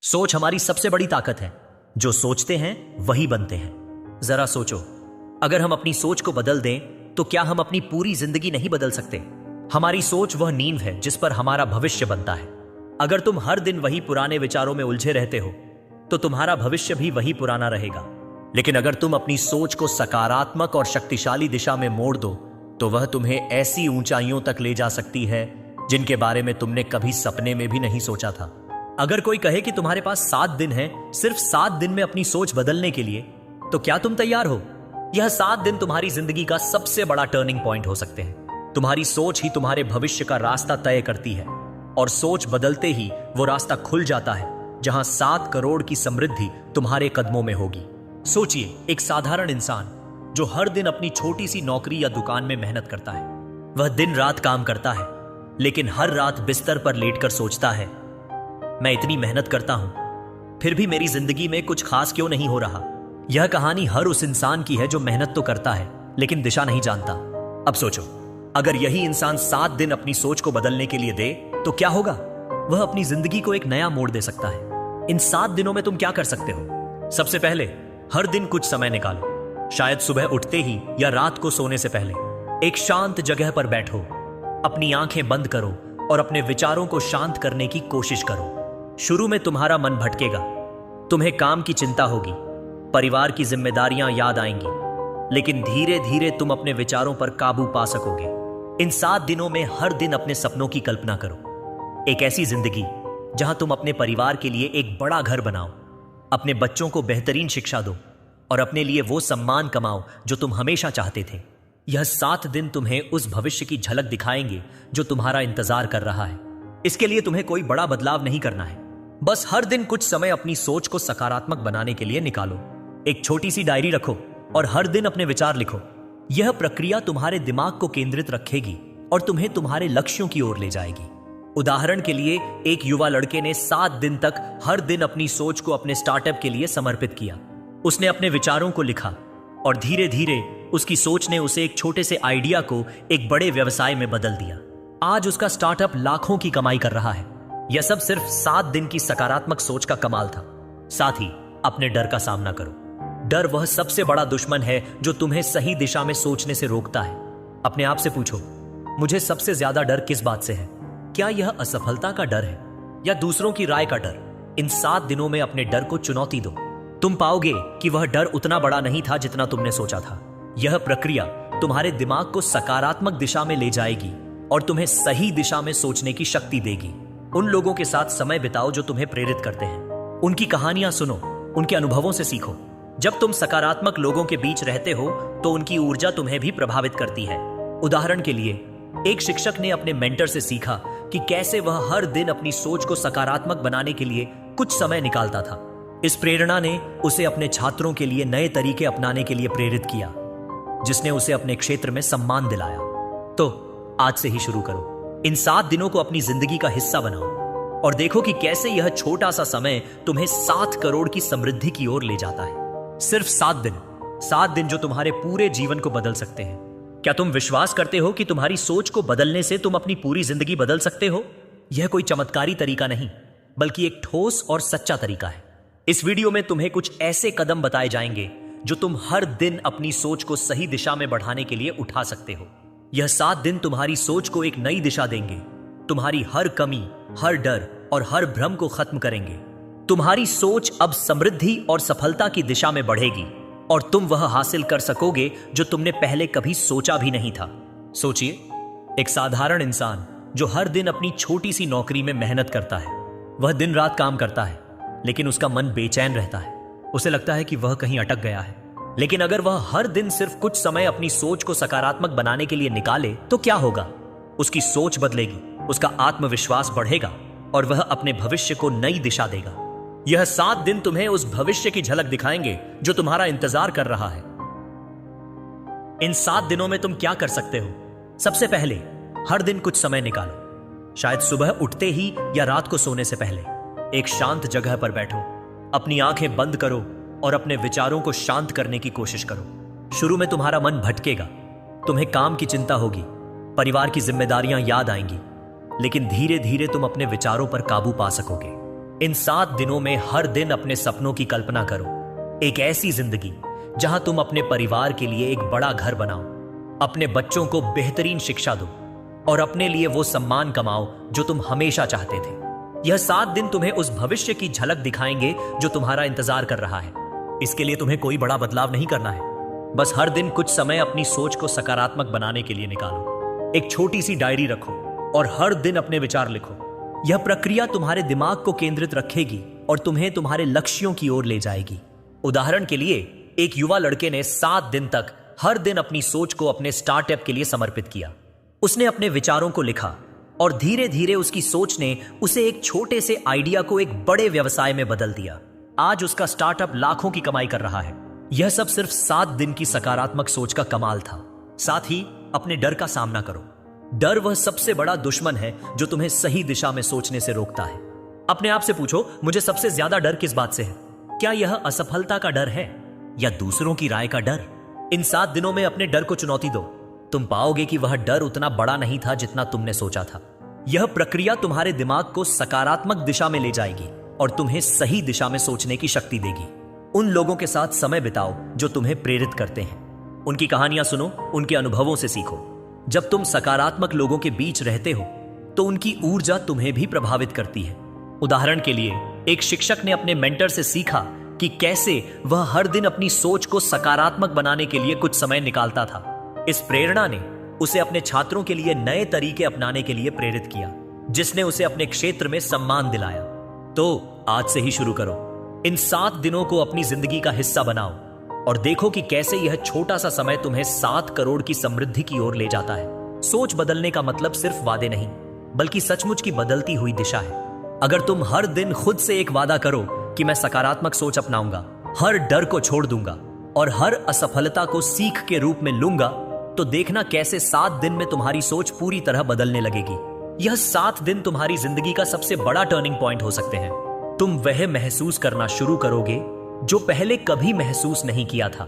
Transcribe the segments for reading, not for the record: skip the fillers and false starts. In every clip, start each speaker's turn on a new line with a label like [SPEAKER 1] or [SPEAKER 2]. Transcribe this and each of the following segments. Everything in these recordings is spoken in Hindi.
[SPEAKER 1] सोच हमारी सबसे बड़ी ताकत है। जो सोचते हैं वही बनते हैं। जरा सोचो, अगर हम अपनी सोच को बदल दें तो क्या हम अपनी पूरी जिंदगी नहीं बदल सकते? हमारी सोच वह नींव है जिस पर हमारा भविष्य बनता है। अगर तुम हर दिन वही पुराने विचारों में उलझे रहते हो तो तुम्हारा भविष्य भी वही पुराना रहेगा। लेकिन अगर तुम अपनी सोच को सकारात्मक और शक्तिशाली दिशा में मोड़ दो तो वह तुम्हें ऐसी ऊंचाइयों तक ले जा सकती है जिनके बारे में तुमने कभी सपने में भी नहीं सोचा था। अगर कोई कहे कि तुम्हारे पास 7 दिन है सिर्फ 7 दिन में अपनी सोच बदलने के लिए, तो क्या तुम तैयार हो? यह 7 दिन तुम्हारी जिंदगी का सबसे बड़ा टर्निंग पॉइंट हो सकते हैं। तुम्हारी सोच ही तुम्हारे भविष्य का रास्ता तय करती है और सोच बदलते ही वो रास्ता खुल जाता है जहां 7 करोड़ की समृद्धि तुम्हारे कदमों में होगी। सोचिए, एक साधारण इंसान जो हर दिन अपनी छोटी सी नौकरी या दुकान में मेहनत करता है। वह दिन रात काम करता है लेकिन हर रात बिस्तर पर लेटकर सोचता है, मैं इतनी मेहनत करता हूं फिर भी मेरी जिंदगी में कुछ खास क्यों नहीं हो रहा। यह कहानी हर उस इंसान की है जो मेहनत तो करता है लेकिन दिशा नहीं जानता। अब सोचो, अगर यही इंसान 7 दिन अपनी सोच को बदलने के लिए दे तो क्या होगा? वह अपनी जिंदगी को एक नया मोड़ दे सकता है। इन 7 दिनों में तुम क्या कर सकते हो? सबसे पहले, हर दिन कुछ समय निकालो। शायद सुबह उठते ही या रात को सोने से पहले एक शांत जगह पर बैठो, अपनी आंखें बंद करो और अपने विचारों को शांत करने की कोशिश करो। शुरू में तुम्हारा मन भटकेगा, तुम्हें काम की चिंता होगी, परिवार की जिम्मेदारियां याद आएंगी, लेकिन धीरे धीरे तुम अपने विचारों पर काबू पा सकोगे। इन 7 दिनों में हर दिन अपने सपनों की कल्पना करो। एक ऐसी जिंदगी जहां तुम अपने परिवार के लिए एक बड़ा घर बनाओ, अपने बच्चों को बेहतरीन शिक्षा दो और अपने लिए वो सम्मान कमाओ जो तुम हमेशा चाहते थे। यह 7 दिन तुम्हें उस भविष्य की झलक दिखाएंगे जो तुम्हारा इंतजार कर रहा है। इसके लिए तुम्हें कोई बड़ा बदलाव नहीं करना है, बस हर दिन कुछ समय अपनी सोच को सकारात्मक बनाने के लिए निकालो। एक छोटी सी डायरी रखो और हर दिन अपने विचार लिखो। यह प्रक्रिया तुम्हारे दिमाग को केंद्रित रखेगी और तुम्हें तुम्हारे लक्ष्यों की ओर ले जाएगी। उदाहरण के लिए, एक युवा लड़के ने 7 दिन तक हर दिन अपनी सोच को अपने स्टार्टअप के लिए समर्पित किया। उसने अपने विचारों को लिखा और धीरे धीरे उसकी सोच ने उसे एक छोटे से आइडिया को एक बड़े व्यवसाय में बदल दिया। आज उसका स्टार्टअप लाखों की कमाई कर रहा है। यह सब सिर्फ 7 दिन की सकारात्मक सोच का कमाल था। साथ ही अपने डर का सामना करो। डर वह सबसे बड़ा दुश्मन है जो तुम्हें सही दिशा में सोचने से रोकता है। अपने आप से पूछो, मुझे सबसे ज्यादा डर किस बात से है? क्या यह असफलता का डर है या दूसरों की राय का डर? इन 7 दिनों में अपने डर को चुनौती दो। तुम पाओगे कि वह डर उतना बड़ा नहीं था जितना तुमने सोचा था। यह प्रक्रिया तुम्हारे दिमाग को सकारात्मक दिशा में ले जाएगी और तुम्हें सही दिशा में सोचने की शक्ति देगी। उन लोगों के साथ समय बिताओ जो तुम्हें प्रेरित करते हैं। उनकी कहानियां सुनो, उनके अनुभवों से सीखो। जब तुम सकारात्मक लोगों के बीच रहते हो तो उनकी ऊर्जा तुम्हें भी प्रभावित करती है। उदाहरण के लिए, एक शिक्षक ने अपने मेंटर से सीखा कि कैसे वह हर दिन अपनी सोच को सकारात्मक बनाने के लिए कुछ समय निकालता था। इस प्रेरणा ने उसे अपने छात्रों के लिए नए तरीके अपनाने के लिए प्रेरित किया, जिसने उसे अपने क्षेत्र में सम्मान दिलाया। तो आज से ही शुरू करो। इन 7 दिनों को अपनी जिंदगी का हिस्सा बनाओ और देखो कि कैसे यह छोटा सा समय तुम्हें 7 करोड़ की समृद्धि की ओर ले जाता है। सिर्फ 7 दिन जो तुम्हारे पूरे जीवन को बदल सकते हैं। क्या तुम विश्वास करते हो कि तुम्हारी सोच को बदलने से तुम अपनी पूरी जिंदगी बदल सकते हो? यह कोई चमत्कारी तरीका नहीं, बल्कि एक ठोस और सच्चा तरीका है। इस वीडियो में तुम्हें कुछ ऐसे कदम बताए जाएंगे जो तुम हर दिन अपनी सोच को सही दिशा में बढ़ाने के लिए उठा सकते हो। यह 7 दिन तुम्हारी सोच को एक नई दिशा देंगे, तुम्हारी हर कमी, हर डर और हर भ्रम को खत्म करेंगे। तुम्हारी सोच अब समृद्धि और सफलता की दिशा में बढ़ेगी और तुम वह हासिल कर सकोगे जो तुमने पहले कभी सोचा भी नहीं था। सोचिए, एक साधारण इंसान जो हर दिन अपनी छोटी सी नौकरी में मेहनत करता है। वह दिन रात काम करता है लेकिन उसका मन बेचैन रहता है। उसे लगता है कि वह कहीं अटक गया है। लेकिन अगर वह हर दिन सिर्फ कुछ समय अपनी सोच को सकारात्मक बनाने के लिए निकाले तो क्या होगा? उसकी सोच बदलेगी, उसका आत्मविश्वास बढ़ेगा और वह अपने भविष्य को नई दिशा देगा। यह 7 दिन तुम्हें उस भविष्य की झलक दिखाएंगे जो तुम्हारा इंतजार कर रहा है। इन 7 दिनों में तुम क्या कर सकते हो? सबसे पहले, हर दिन कुछ समय निकालो। शायद सुबह उठते ही या रात को सोने से पहले एक शांत जगह पर बैठो, अपनी आंखें बंद करो और अपने विचारों को शांत करने की कोशिश करो। शुरू में तुम्हारा मन भटकेगा, तुम्हें काम की चिंता होगी, परिवार की जिम्मेदारियां याद आएंगी, लेकिन धीरे धीरे तुम अपने विचारों पर काबू पा सकोगे। इन 7 दिनों में हर दिन अपने सपनों की कल्पना करो। एक ऐसी जिंदगी जहां तुम अपने परिवार के लिए एक बड़ा घर बनाओ, अपने बच्चों को बेहतरीन शिक्षा दो और अपने लिए वो सम्मान कमाओ जो तुम हमेशा चाहते थे। यह 7 दिन तुम्हें उस भविष्य की झलक दिखाएंगे जो तुम्हारा इंतजार कर रहा है। इसके लिए तुम्हें कोई बड़ा बदलाव नहीं करना है। बस हर दिन कुछ समय अपनी सोच को सकारात्मक बनाने के लिए निकालो। एक छोटी सी डायरी रखो और हर दिन अपने विचार लिखो। यह प्रक्रिया तुम्हारे दिमाग को केंद्रित रखेगी और तुम्हें तुम्हारे लक्ष्यों की ओर ले जाएगी। उदाहरण के लिए, एक युवा लड़के ने 7 दिन तक हर दिन अपनी सोच को अपने स्टार्टअप के लिए समर्पित किया। उसने अपने विचारों को लिखा और धीरे धीरे उसकी सोच ने उसे एक छोटे से आइडिया को एक बड़े व्यवसाय में बदल दिया। आज उसका स्टार्टअप लाखों की कमाई कर रहा है। यह सब सिर्फ 7 दिन की सकारात्मक सोच का कमाल था। साथ ही अपने डर का सामना करो। डर वह सबसे बड़ा दुश्मन है जो तुम्हें सही दिशा में सोचने से रोकता है। अपने आप से पूछो, मुझे सबसे ज्यादा डर किस बात से है? क्या यह असफलता का डर है या दूसरों की राय का डर? इन 7 दिनों में अपने डर को चुनौती दो। तुम पाओगे कि वह डर उतना बड़ा नहीं था जितना तुमने सोचा था। यह प्रक्रिया तुम्हारे दिमाग को सकारात्मक दिशा में ले जाएगी और तुम्हें सही दिशा में सोचने की शक्ति देगी। उन लोगों के साथ समय बिताओ जो तुम्हें प्रेरित करते हैं। उनकी कहानियां सुनो, उनके अनुभवों से सीखो। जब तुम सकारात्मक लोगों के बीच रहते हो तो उनकी ऊर्जा तुम्हें भी प्रभावित करती है। उदाहरण के लिए, एक शिक्षक ने अपने मेंटर से सीखा कि कैसे वह हर दिन अपनी सोच को सकारात्मक बनाने के लिए कुछ समय निकालता था। इस प्रेरणा ने उसे अपने छात्रों के लिए नए तरीके अपनाने के लिए प्रेरित किया, जिसने उसे अपने क्षेत्र में सम्मान दिलाया। तो आज से ही शुरू करो। इन 7 दिनों को अपनी जिंदगी का हिस्सा बनाओ और देखो कि कैसे यह छोटा सा समय तुम्हें 7 करोड़ की समृद्धि की ओर ले जाता है। सोच बदलने का मतलब सिर्फ वादे नहीं, बल्कि सचमुच की बदलती हुई दिशा है। अगर तुम हर दिन खुद से एक वादा करो कि मैं सकारात्मक सोच अपनाऊंगा, हर डर को छोड़ दूंगा और हर असफलता को सीख के रूप में लूंगा, तो देखना कैसे 7 दिन में तुम्हारी सोच पूरी तरह बदलने लगेगी। यह 7 दिन तुम्हारी जिंदगी का सबसे बड़ा टर्निंग पॉइंट हो सकते हैं। तुम वह महसूस करना शुरू करोगे जो पहले कभी महसूस नहीं किया था।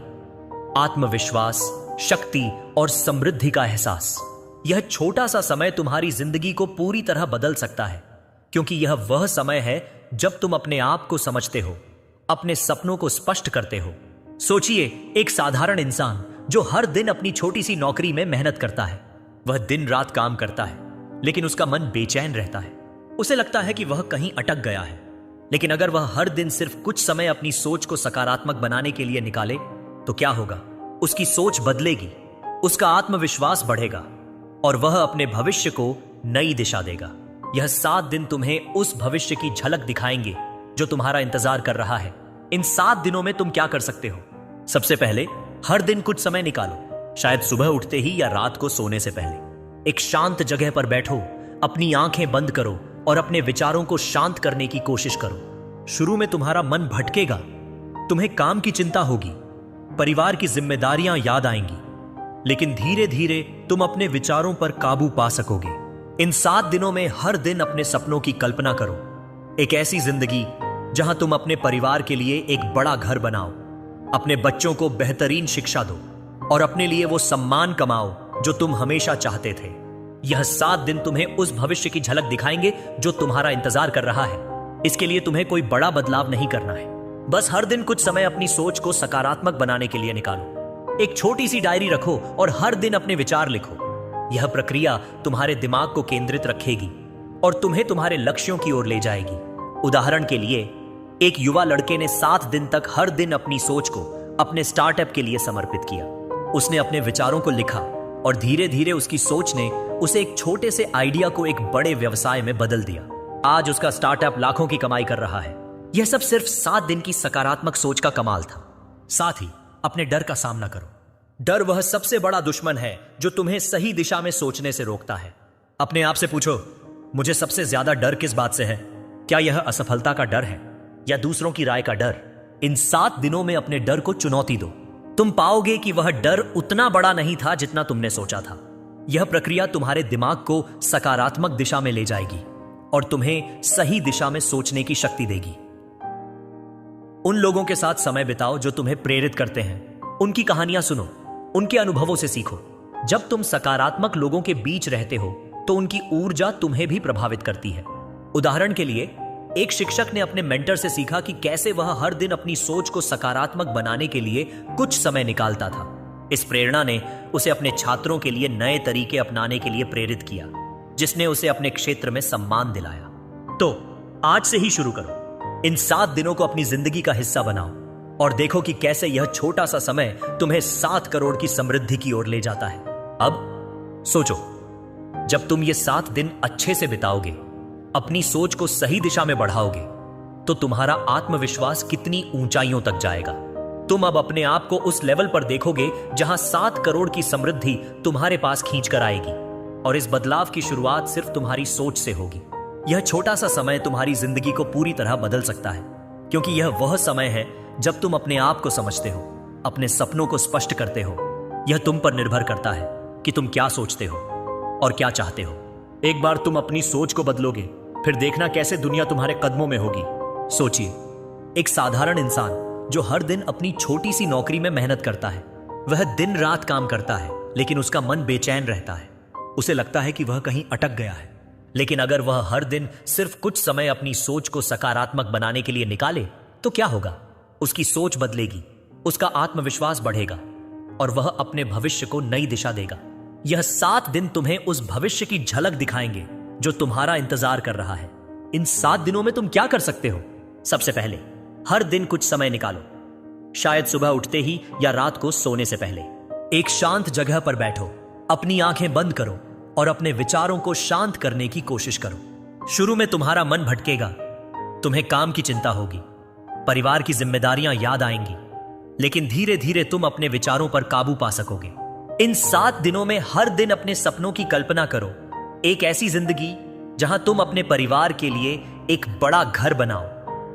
[SPEAKER 1] आत्मविश्वास, शक्ति और समृद्धि का एहसास। यह छोटा सा समय तुम्हारी जिंदगी को पूरी तरह बदल सकता है, क्योंकि यह वह समय है जब तुम अपने आप को समझते हो, अपने सपनों को स्पष्ट करते हो। सोचिए, एक साधारण इंसान जो हर दिन अपनी छोटी सी नौकरी में मेहनत करता है। वह दिन रात काम करता है, लेकिन उसका मन बेचैन रहता है। उसे लगता है कि वह कहीं अटक गया है। लेकिन अगर वह हर दिन सिर्फ कुछ समय अपनी सोच को सकारात्मक बनाने के लिए निकाले, तो क्या होगा? उसकी सोच बदलेगी, उसका आत्मविश्वास बढ़ेगा और वह अपने भविष्य को नई दिशा देगा। यह 7 दिन तुम्हें उस भविष्य की झलक दिखाएंगे जो तुम्हारा इंतजार कर रहा है। इन 7 दिनों में तुम क्या कर सकते हो? सबसे पहले, हर दिन कुछ समय निकालो, शायद सुबह उठते ही या रात को सोने से पहले। एक शांत जगह पर बैठो, अपनी आंखें बंद करो और अपने विचारों को शांत करने की कोशिश करो। शुरू में तुम्हारा मन भटकेगा, तुम्हें काम की चिंता होगी, परिवार की जिम्मेदारियां याद आएंगी, लेकिन धीरे धीरे तुम अपने विचारों पर काबू पा सकोगे। इन 7 दिनों में हर दिन अपने सपनों की कल्पना करो। एक ऐसी जिंदगी जहां तुम अपने परिवार के लिए एक बड़ा घर बनाओ, अपने बच्चों को बेहतरीन शिक्षा दो और अपने लिए वो सम्मान कमाओ जो तुम हमेशा चाहते थे। यह 7 दिन तुम्हें उस भविष्य की झलक दिखाएंगे जो तुम्हारा इंतजार कर रहा है। इसके लिए तुम्हें कोई बड़ा बदलाव नहीं करना है। बस हर दिन कुछ समय अपनी सोच को सकारात्मक बनाने के लिए निकालो। एक छोटी सी डायरी रखो और हर दिन अपने विचार लिखो। यह प्रक्रिया तुम्हारे दिमाग को केंद्रित रखेगी और तुम्हें तुम्हारे लक्ष्यों की ओर ले जाएगी। उदाहरण के लिए, एक युवा लड़के ने 7 दिन तक हर दिन अपनी सोच को अपने स्टार्टअप के लिए समर्पित किया। उसने अपने विचारों को लिखा और धीरे धीरे उसकी सोच ने उसे एक छोटे से आइडिया को एक बड़े व्यवसाय में बदल दिया। आज उसका स्टार्टअप लाखों की कमाई कर रहा है। यह सब सिर्फ 7 दिन की सकारात्मक सोच का कमाल था। साथ ही अपने डर का सामना करो। डर वह सबसे बड़ा दुश्मन है जो तुम्हें सही दिशा में सोचने से रोकता है। अपने आप से पूछो, मुझे सबसे ज्यादा डर किस बात से है? क्या यह असफलता का डर है या दूसरों की राय का डर? इन 7 दिनों में अपने डर को चुनौती दो। तुम पाओगे कि वह डर उतना बड़ा नहीं था जितना तुमने सोचा था। यह प्रक्रिया तुम्हारे दिमाग को सकारात्मक दिशा में ले जाएगी और तुम्हें सही दिशा में सोचने की शक्ति देगी। उन लोगों के साथ समय बिताओ जो तुम्हें प्रेरित करते हैं। उनकी कहानियां सुनो, उनके अनुभवों से सीखो। जब तुम सकारात्मक लोगों के बीच रहते हो तो उनकी ऊर्जा तुम्हें भी प्रभावित करती है। उदाहरण के लिए, एक शिक्षक ने अपने मेंटर से सीखा कि कैसे वह हर दिन अपनी सोच को सकारात्मक बनाने के लिए कुछ समय निकालता था। इस प्रेरणा ने उसे अपने छात्रों के लिए नए तरीके अपनाने के लिए प्रेरित किया, जिसने उसे अपने क्षेत्र में सम्मान दिलाया। तो आज से ही शुरू करो। इन 7 दिनों को अपनी जिंदगी का हिस्सा बनाओ और देखो कि कैसे यह छोटा सा समय तुम्हें 7 करोड़ की समृद्धि की ओर ले जाता है। अब सोचो, जब तुम ये 7 दिन अच्छे से बिताओगे, अपनी सोच को सही दिशा में बढ़ाओगे, तो तुम्हारा आत्मविश्वास कितनी ऊंचाइयों तक जाएगा। तुम अब अपने आप को उस लेवल पर देखोगे जहां 7 करोड़ की समृद्धि तुम्हारे पास खींच कर आएगी। और इस बदलाव की शुरुआत सिर्फ तुम्हारी सोच से होगी। यह छोटा सा समय तुम्हारी जिंदगी को पूरी तरह बदल सकता है, क्योंकि यह वह समय है जब तुम अपने आप को समझते हो, अपने सपनों को स्पष्ट करते हो। यह तुम पर निर्भर करता है कि तुम क्या सोचते हो और क्या चाहते हो। एक बार तुम अपनी सोच को बदलोगे, फिर देखना कैसे दुनिया तुम्हारे कदमों में होगी। सोचिए, एक साधारण इंसान जो हर दिन अपनी छोटी सी नौकरी में मेहनत करता है, वह दिन रात काम करता है, लेकिन उसका मन बेचैन रहता है। उसे लगता है कि वह कहीं अटक गया है। लेकिन अगर वह हर दिन सिर्फ कुछ समय अपनी सोच को सकारात्मक बनाने के लिए निकाले, तो क्या होगा? उसकी सोच बदलेगी, उसका आत्मविश्वास बढ़ेगा और वह अपने भविष्य को नई दिशा देगा। यह 7 दिन तुम्हें उस भविष्य की झलक दिखाएंगे जो तुम्हारा इंतजार कर रहा है। इन 7 दिनों में तुम क्या कर सकते हो? सबसे पहले, हर दिन कुछ समय निकालो। शायद सुबह उठते ही या रात को सोने से पहले एक शांत जगह पर बैठो, अपनी आंखें बंद करो और अपने विचारों को शांत करने की कोशिश करो। शुरू में तुम्हारा मन भटकेगा, तुम्हें काम की चिंता होगी, परिवार की जिम्मेदारियां याद आएंगी, लेकिन धीरे धीरे तुम अपने विचारों पर काबू पा सकोगे। इन 7 दिनों में हर दिन अपने सपनों की कल्पना करो। एक ऐसी जिंदगी जहां तुम अपने परिवार के लिए एक बड़ा घर बनाओ,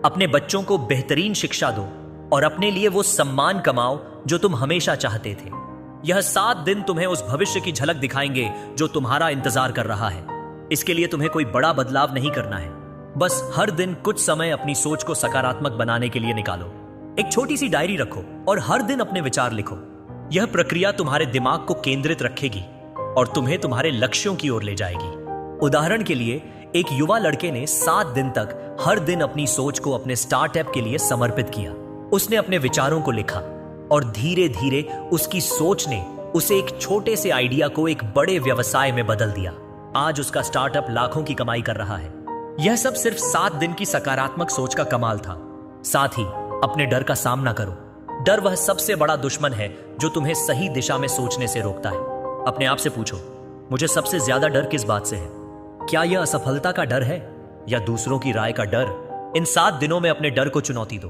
[SPEAKER 1] अपने बच्चों को बेहतरीन शिक्षा दो और अपने लिए वो सम्मान कमाओ जो तुम हमेशा चाहते थे। यह 7 दिन तुम्हें उस भविष्य की झलक दिखाएंगे जो तुम्हारा इंतजार कर रहा है। इसके लिए तुम्हें कोई बड़ा बदलाव नहीं करना है, बस हर दिन कुछ समय अपनी सोच को सकारात्मक बनाने के लिए निकालो। एक छोटी सी डायरी रखो और हर दिन अपने विचार लिखो। यह प्रक्रिया तुम्हारे दिमाग को केंद्रित रखेगी और तुम्हें तुम्हारे लक्ष्यों की ओर ले जाएगी। उदाहरण के लिए, एक युवा लड़के ने 7 दिन तक हर दिन अपनी सोच को अपने स्टार्टअप के लिए समर्पित किया। उसने अपने विचारों को लिखा और धीरे धीरे उसकी सोच ने उसे एक छोटे से आइडिया को एक बड़े व्यवसाय में बदल दिया। आज उसका स्टार्टअप लाखों की कमाई कर रहा है। यह सब सिर्फ 7 दिन की सकारात्मक सोच का कमाल था। साथ ही अपने डर का सामना करो। डर वह सबसे बड़ा दुश्मन है जो तुम्हें सही दिशा में सोचने से रोकता है। अपने आप से पूछो, मुझे सबसे ज्यादा डर किस बात से है? क्या यह असफलता का डर है या दूसरों की राय का डर? इन 7 दिनों में अपने डर को चुनौती दो।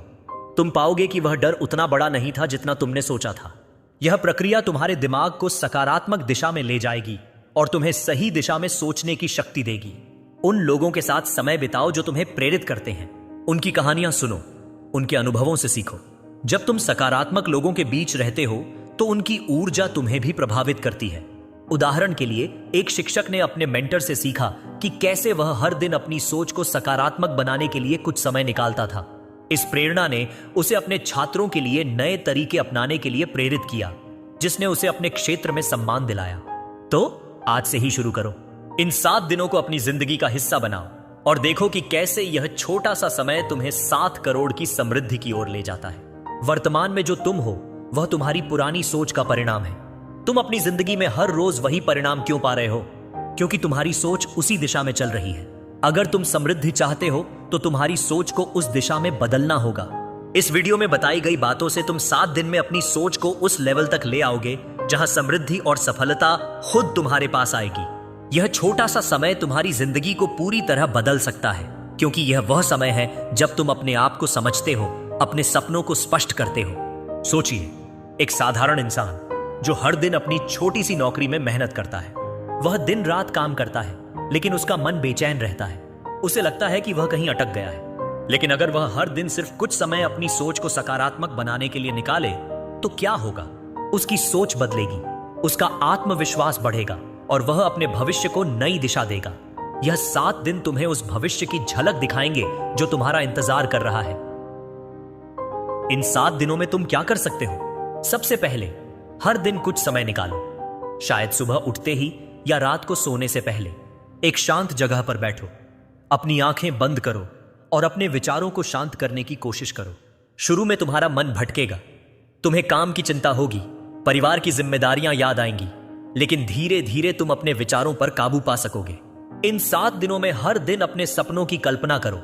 [SPEAKER 1] तुम पाओगे कि वह डर उतना बड़ा नहीं था जितना तुमने सोचा था। यह प्रक्रिया तुम्हारे दिमाग को सकारात्मक दिशा में ले जाएगी और तुम्हें सही दिशा में सोचने की शक्ति देगी। उन लोगों के साथ समय बिताओ जो तुम्हें प्रेरित करते हैं। उनकी कहानियां सुनो, उनके अनुभवों से सीखो। जब तुम सकारात्मक लोगों के बीच रहते हो तो उनकी ऊर्जा तुम्हें भी प्रभावित करती है। उदाहरण के लिए, एक शिक्षक ने अपने मेंटर से सीखा कि कैसे वह हर दिन अपनी सोच को सकारात्मक बनाने के लिए कुछ समय निकालता था। इस प्रेरणा ने उसे अपने छात्रों के लिए नए तरीके अपनाने के लिए प्रेरित किया, जिसने उसे अपने क्षेत्र में सम्मान दिलाया। तो आज से ही शुरू करो। इन 7 दिनों को अपनी जिंदगी का हिस्सा बनाओ और देखो कि कैसे यह छोटा सा समय तुम्हें 7 करोड़ की समृद्धि की ओर ले जाता है। वर्तमान में जो तुम हो वह तुम्हारी पुरानी सोच का परिणाम है। तुम अपनी जिंदगी में हर रोज वही परिणाम क्यों पा रहे हो? क्योंकि तुम्हारी सोच उसी दिशा में चल रही है। अगर तुम समृद्धि चाहते हो तो तुम्हारी सोच को उस दिशा में बदलना होगा। इस वीडियो में बताई गई बातों से तुम 7 दिन में अपनी सोच को उस लेवल तक ले आओगे जहां समृद्धि और सफलता खुद तुम्हारे पास आएगी। यह छोटा सा समय तुम्हारी जिंदगी को पूरी तरह बदल सकता है, क्योंकि यह वह समय है जब तुम अपने आप को समझते हो, अपने सपनों को स्पष्ट करते हो। सोचिए, एक साधारण इंसान जो हर दिन अपनी छोटी सी नौकरी में मेहनत करता है, वह दिन रात काम करता है, लेकिन उसका मन बेचैन रहता है। उसे लगता है कि वह कहीं अटक गया है। लेकिन अगर वह हर दिन सिर्फ कुछ समय अपनी सोच को सकारात्मक बनाने के लिए निकाले, तो क्या होगा? उसकी सोच बदलेगी, उसका आत्मविश्वास बढ़ेगा और वह अपने भविष्य को नई दिशा देगा। यह 7 दिन तुम्हें उस भविष्य की झलक दिखाएंगे जो तुम्हारा इंतजार कर रहा है। इन 7 दिनों में तुम क्या कर सकते हो? सबसे पहले, हर दिन कुछ समय निकालो। शायद सुबह उठते ही या रात को सोने से पहले एक शांत जगह पर बैठो, अपनी आंखें बंद करो और अपने विचारों को शांत करने की कोशिश करो। शुरू में तुम्हारा मन भटकेगा, तुम्हें काम की चिंता होगी, परिवार की जिम्मेदारियां याद आएंगी, लेकिन धीरे धीरे तुम अपने विचारों पर काबू पा सकोगे। इन 7 दिनों में हर दिन अपने सपनों की कल्पना करो।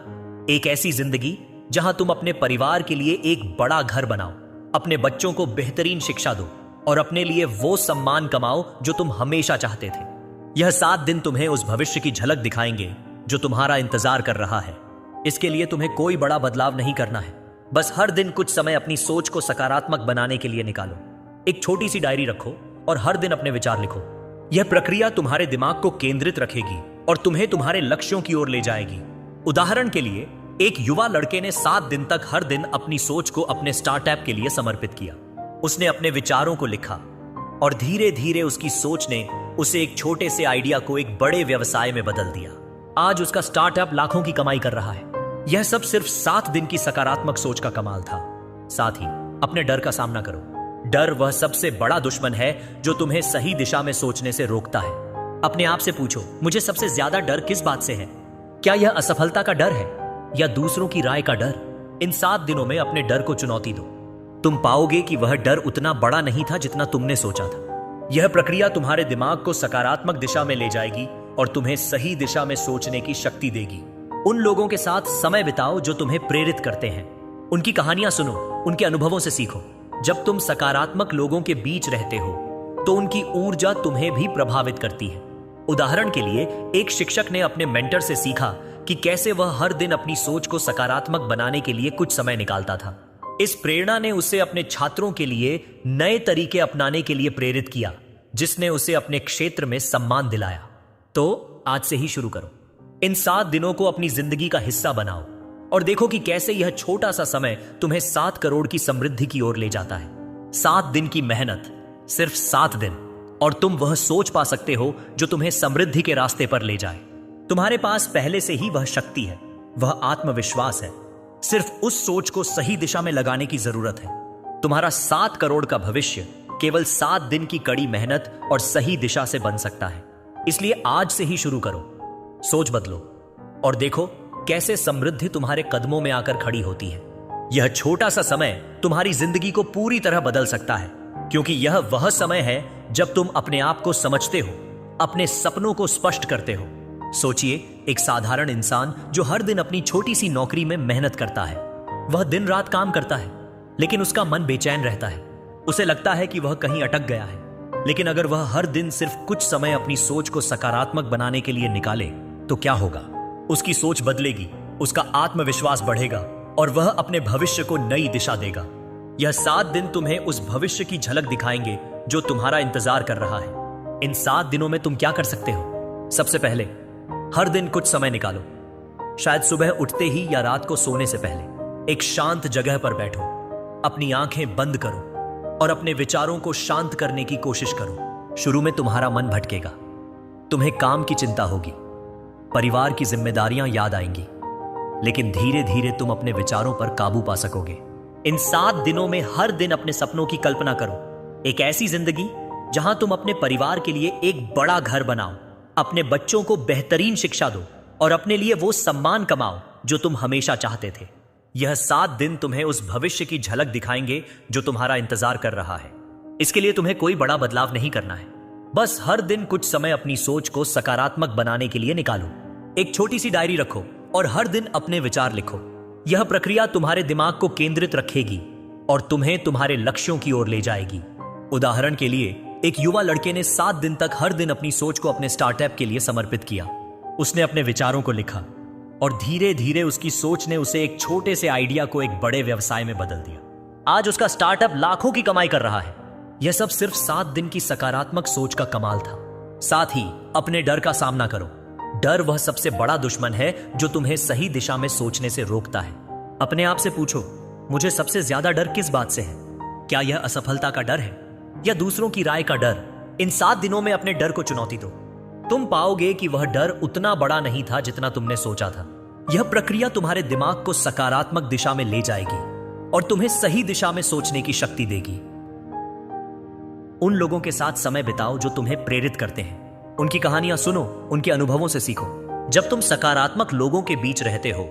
[SPEAKER 1] एक ऐसी जिंदगी जहां तुम अपने परिवार के लिए एक बड़ा घर बनाओ, अपने बच्चों को बेहतरीन शिक्षा दो और अपने लिए वो सम्मान कमाओ जो तुम हमेशा चाहते थे। यह 7 दिन तुम्हें उस भविष्य की झलक दिखाएंगे जो तुम्हारा इंतजार कर रहा है। इसके लिए तुम्हें कोई बड़ा बदलाव नहीं करना है, बस हर दिन कुछ समय अपनी सोच को सकारात्मक बनाने के लिए निकालो। एक छोटी सी डायरी रखो और हर दिन अपने विचार लिखो। यह प्रक्रिया तुम्हारे दिमाग को केंद्रित रखेगी और तुम्हें तुम्हारे लक्ष्यों की ओर ले जाएगी। उदाहरण के लिए, एक युवा लड़के ने 7 दिन तक हर दिन अपनी सोच को अपने स्टार्टअप के लिए समर्पित किया। उसने अपने विचारों को लिखा और धीरे धीरे उसकी सोच ने उसे एक छोटे से आइडिया को एक बड़े व्यवसाय में बदल दिया। आज उसका स्टार्टअप लाखों की कमाई कर रहा है। यह सब सिर्फ 7 दिन की सकारात्मक सोच का कमाल था। साथ ही अपने डर का सामना करो। डर वह सबसे बड़ा दुश्मन है जो तुम्हें सही दिशा में सोचने से रोकता है। अपने आप से पूछो, मुझे सबसे ज्यादा डर किस बात से है? क्या यह असफलता का डर है या दूसरों की राय का डर? इन 7 दिनों में अपने डर को चुनौती दो। तुम पाओगे कि वह डर उतना बड़ा नहीं था जितना तुमने सोचा था। यह प्रक्रिया तुम्हारे दिमाग को सकारात्मक दिशा में ले जाएगी और तुम्हें सही दिशा में सोचने की शक्ति देगी। उन लोगों के साथ समय बिताओ जो तुम्हें प्रेरित करते हैं। उनकी कहानियां सुनो, उनके अनुभवों से सीखो। जब तुम सकारात्मक लोगों के बीच रहते हो तो उनकी ऊर्जा तुम्हें भी प्रभावित करती है। उदाहरण के लिए, एक शिक्षक ने अपने मेंटर से सीखा कि कैसे वह हर दिन अपनी सोच को सकारात्मक बनाने के लिए कुछ समय निकालता था। इस प्रेरणा ने उसे अपने छात्रों के लिए नए तरीके अपनाने के लिए प्रेरित किया, जिसने उसे अपने क्षेत्र में सम्मान दिलाया। तो आज से ही शुरू करो। इन 7 दिनों को अपनी जिंदगी का हिस्सा बनाओ और देखो कि कैसे यह छोटा सा समय तुम्हें 7 करोड़ की समृद्धि की ओर ले जाता है। 7 दिन की मेहनत, सिर्फ 7 दिन, और तुम वह सोच पा सकते हो जो तुम्हें समृद्धि के रास्ते पर ले जाए। तुम्हारे पास पहले से ही वह शक्ति है, वह आत्मविश्वास है। सिर्फ उस सोच को सही दिशा में लगाने की जरूरत है। तुम्हारा 7 करोड़ का भविष्य केवल 7 दिन की कड़ी मेहनत और सही दिशा से बन सकता है। इसलिए आज से ही शुरू करो, सोच बदलो और देखो कैसे समृद्धि तुम्हारे कदमों में आकर खड़ी होती है। यह छोटा सा समय तुम्हारी जिंदगी को पूरी तरह बदल सकता है, क्योंकि यह वह समय है जब तुम अपने आप को समझते हो, अपने सपनों को स्पष्ट करते हो। सोचिए, एक साधारण इंसान जो हर दिन अपनी छोटी सी नौकरी में मेहनत करता है। वह दिन रात काम करता है, लेकिन उसका मन बेचैन रहता है। उसे लगता है कि वह कहीं अटक गया है। लेकिन अगर वह हर दिन सिर्फ कुछ समय अपनी सोच को सकारात्मक बनाने के लिए निकाले तो क्या होगा? उसकी सोच बदलेगी, उसका आत्मविश्वास बढ़ेगा और वह अपने भविष्य को नई दिशा देगा। यह 7 दिन तुम्हें उस भविष्य की झलक दिखाएंगे जो तुम्हारा इंतजार कर रहा है। इन 7 दिनों में तुम क्या कर सकते हो? सबसे पहले, हर दिन कुछ समय निकालो। शायद सुबह उठते ही या रात को सोने से पहले एक शांत जगह पर बैठो, अपनी आंखें बंद करो और अपने विचारों को शांत करने की कोशिश करो। शुरू में तुम्हारा मन भटकेगा, तुम्हें काम की चिंता होगी, परिवार की जिम्मेदारियां याद आएंगी, लेकिन धीरे धीरे तुम अपने विचारों पर काबू पा सकोगे। इन 7 दिनों में हर दिन अपने सपनों की कल्पना करो। एक ऐसी जिंदगी जहां तुम अपने परिवार के लिए एक बड़ा घर बनाओ, अपने बच्चों को बेहतरीन शिक्षा दो और अपने लिए वो सम्मान कमाओ जो तुम हमेशा चाहते थे। यह 7 दिन तुम्हें उस भविष्य की झलक दिखाएंगे जो तुम्हारा इंतजार कर रहा है। इसके लिए तुम्हें कोई बड़ा बदलाव नहीं करना है, बस हर दिन कुछ समय अपनी सोच को सकारात्मक बनाने के लिए निकालो। एक छोटी सी डायरी रखो और हर दिन अपने विचार लिखो। यह प्रक्रिया तुम्हारे दिमाग को केंद्रित रखेगी और तुम्हें तुम्हारे लक्ष्यों की ओर ले जाएगी। उदाहरण के लिए, एक युवा लड़के ने 7 दिन तक हर दिन अपनी सोच को अपने स्टार्टअप के लिए समर्पित किया। उसने अपने विचारों को लिखा और धीरे धीरे उसकी सोच ने उसे एक छोटे से आइडिया को एक बड़े व्यवसाय में बदल दिया। आज उसका स्टार्टअप लाखों की कमाई कर रहा है। यह सब सिर्फ 7 दिन की सकारात्मक सोच का कमाल था। साथ ही अपने डर का सामना करो। डर वह सबसे बड़ा दुश्मन है जो तुम्हें सही दिशा में सोचने से रोकता है। अपने आप से पूछो, मुझे सबसे ज्यादा डर किस बात से है? क्या यह असफलता का डर है या दूसरों की राय का डर? इन 7 दिनों में अपने डर को चुनौती दो। तुम पाओगे कि वह डर उतना बड़ा नहीं था जितना तुमने सोचा था। यह प्रक्रिया तुम्हारे दिमाग को सकारात्मक दिशा में ले जाएगी और तुम्हें सही दिशा में सोचने की शक्ति देगी। उन लोगों के साथ समय बिताओ जो तुम्हें प्रेरित करते हैं। उनकी कहानियां सुनो, उनके अनुभवों से सीखो। जब तुम सकारात्मक लोगों के बीच रहते हो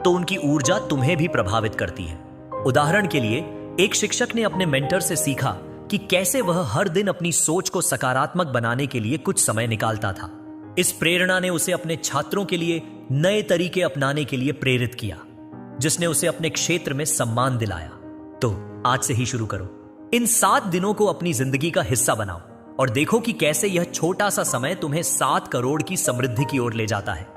[SPEAKER 1] तो उनकी ऊर्जा तुम्हें भी प्रभावित करती है। उदाहरण के लिए, एक शिक्षक ने अपने मेंटर से सीखा कि कैसे वह हर दिन अपनी सोच को सकारात्मक बनाने के लिए कुछ समय निकालता था। इस प्रेरणा ने उसे अपने छात्रों के लिए नए तरीके अपनाने के लिए प्रेरित किया, जिसने उसे अपने क्षेत्र में सम्मान दिलाया। तो आज से ही शुरू करो। इन 7 दिनों को अपनी जिंदगी का हिस्सा बनाओ और देखो कि कैसे यह छोटा सा समय तुम्हें 7 करोड़ की समृद्धि की ओर ले जाता है।